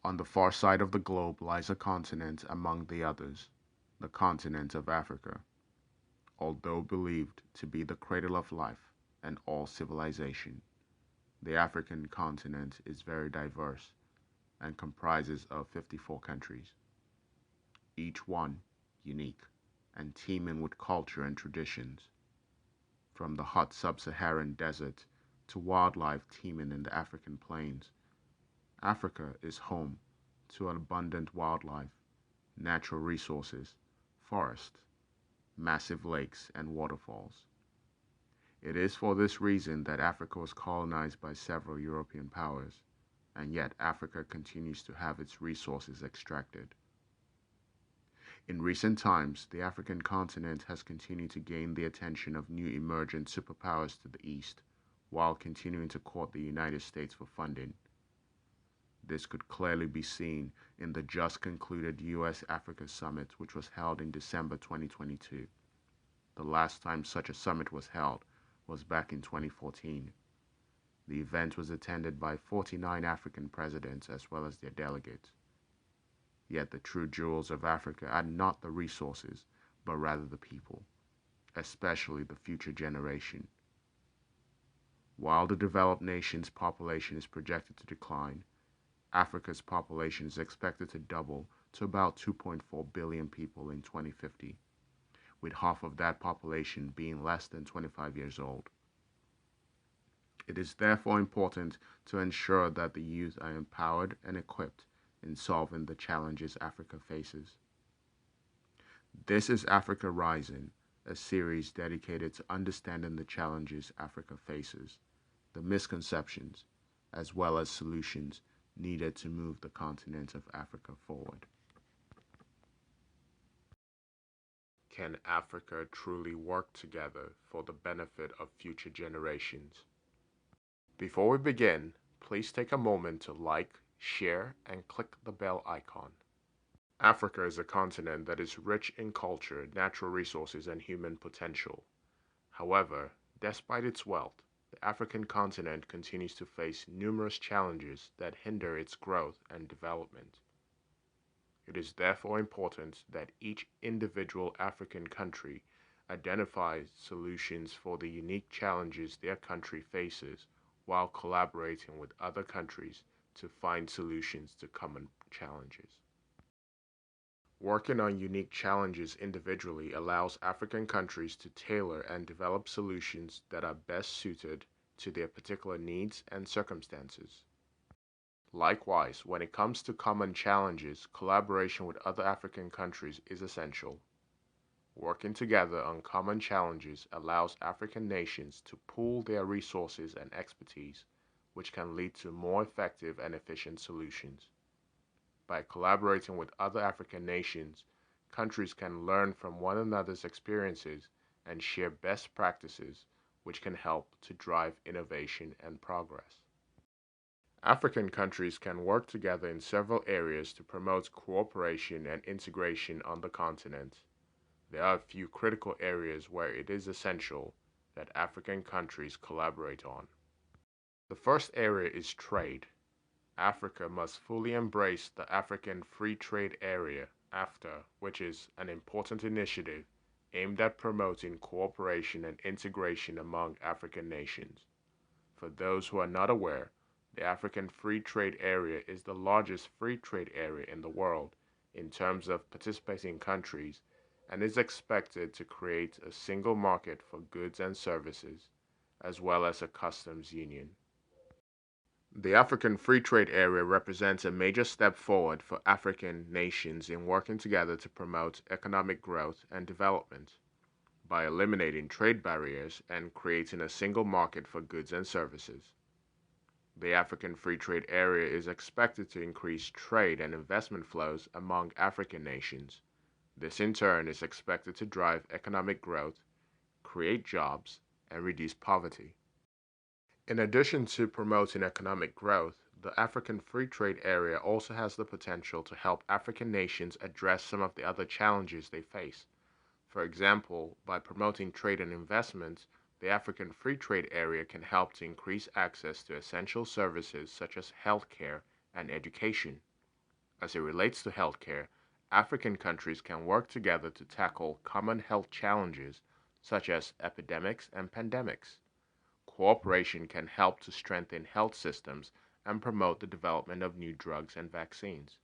On the far side of the globe lies a continent among the others, the continent of Africa. Although believed to be the cradle of life and all civilization, the African continent is very diverse and comprises of 54 countries, each one unique and teeming with culture and traditions, from the hot sub-Saharan desert to wildlife teeming in the African plains. Africa is home to abundant wildlife, natural resources, forests, massive lakes, and waterfalls. It is for this reason that Africa was colonized by several European powers, and yet Africa continues to have its resources extracted. In recent times, the African continent has continued to gain the attention of new emergent superpowers to the east, while continuing to court the United States for funding. This could clearly be seen in the just concluded US-Africa Summit, which was held in December 2022. The last time such a summit was held was back in 2014. The event was attended by 49 African presidents as well as their delegates. Yet the true jewels of Africa are not the resources, but rather the people, especially the future generation. While the developed nation's population is projected to decline, Africa's population is expected to double to about 2.4 billion people in 2050, with half of that population being less than 25 years old. It is therefore important to ensure that the youth are empowered and equipped in solving the challenges Africa faces. This is Africa Rising, a series dedicated to understanding the challenges Africa faces, the misconceptions, as well as solutions needed to move the continent of Africa forward. Can Africa truly work together for the benefit of future generations? Before we begin, please take a moment to like, share, and click the bell icon. Africa is a continent that is rich in culture, natural resources, and human potential. However, despite its wealth, the African continent continues to face numerous challenges that hinder its growth and development. It is therefore important that each individual African country identifies solutions for the unique challenges their country faces while collaborating with other countries to find solutions to common challenges. Working on unique challenges individually allows African countries to tailor and develop solutions that are best suited to their particular needs and circumstances. Likewise, when it comes to common challenges, collaboration with other African countries is essential. Working together on common challenges allows African nations to pool their resources and expertise, which can lead to more effective and efficient solutions. By collaborating with other African nations, countries can learn from one another's experiences and share best practices, which can help to drive innovation and progress. African countries can work together in several areas to promote cooperation and integration on the continent. There are a few critical areas where it is essential that African countries collaborate on. The first area is trade. Africa must fully embrace the African Free Trade Area, AfCFTA, which is an important initiative aimed at promoting cooperation and integration among African nations. For those who are not aware, the African Free Trade Area is the largest free trade area in the world in terms of participating countries and is expected to create a single market for goods and services, as well as a customs union. The African Free Trade Area represents a major step forward for African nations in working together to promote economic growth and development by eliminating trade barriers and creating a single market for goods and services. The African Free Trade Area is expected to increase trade and investment flows among African nations. This in turn is expected to drive economic growth, create jobs, and reduce poverty. In addition to promoting economic growth, the African Free Trade Area also has the potential to help African nations address some of the other challenges they face. For example, by promoting trade and investment, the African Free Trade Area can help to increase access to essential services such as healthcare and education. As it relates to healthcare, African countries can work together to tackle common health challenges such as epidemics and pandemics. Cooperation can help to strengthen health systems and promote the development of new drugs and vaccines.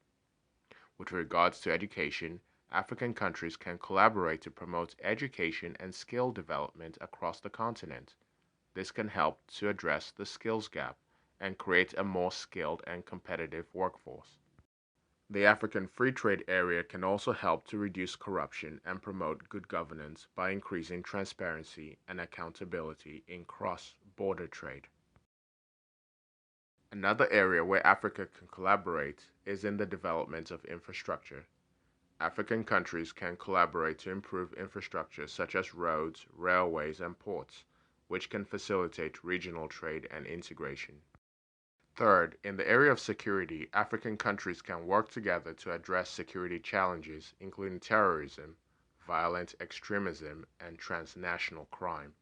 With regards to education, African countries can collaborate to promote education and skill development across the continent. This can help to address the skills gap and create a more skilled and competitive workforce. The African Free Trade Area can also help to reduce corruption and promote good governance by increasing transparency and accountability in cross-border trade. Another area where Africa can collaborate is in the development of infrastructure. African countries can collaborate to improve infrastructure such as roads, railways, and ports, which can facilitate regional trade and integration. Third, in the area of security, African countries can work together to address security challenges, including terrorism, violent extremism, and transnational crime.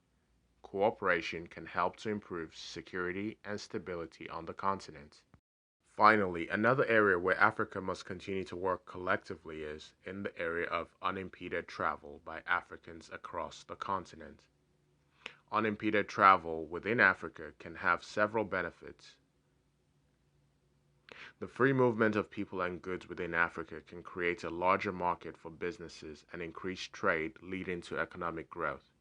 Cooperation can help to improve security and stability on the continent. Finally, another area where Africa must continue to work collectively is in the area of unimpeded travel by Africans across the continent. Unimpeded travel within Africa can have several benefits. The free movement of people and goods within Africa can create a larger market for businesses and increase trade, leading to economic growth.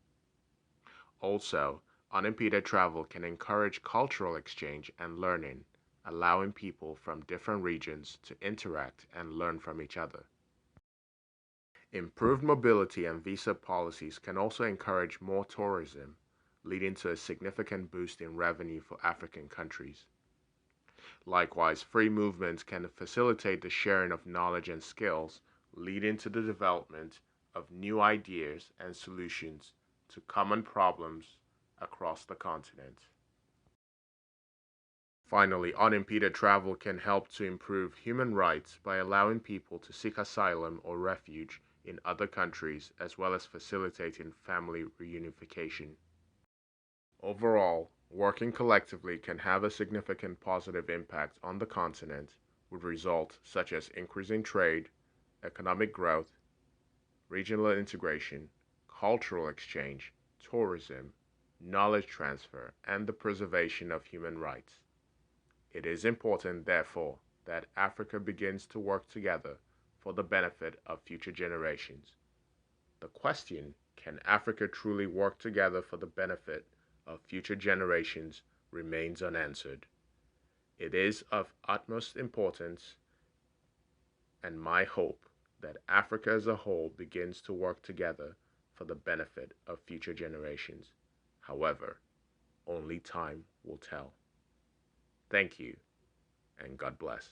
Also, unimpeded travel can encourage cultural exchange and learning, allowing people from different regions to interact and learn from each other. Improved mobility and visa policies can also encourage more tourism, leading to a significant boost in revenue for African countries. Likewise, free movement can facilitate the sharing of knowledge and skills, leading to the development of new ideas and solutions to common problems across the continent. Finally, unimpeded travel can help to improve human rights by allowing people to seek asylum or refuge in other countries, as well as facilitating family reunification. Overall, working collectively can have a significant positive impact on the continent, with results such as increasing trade, economic growth, regional integration, cultural exchange, tourism, knowledge transfer, and the preservation of human rights. It is important, therefore, that Africa begins to work together for the benefit of future generations. The question, can Africa truly work together for the benefit of future generations, remains unanswered. It is of utmost importance and my hope that Africa as a whole begins to work together for the benefit of future generations. However, only time will tell. Thank you, and God bless.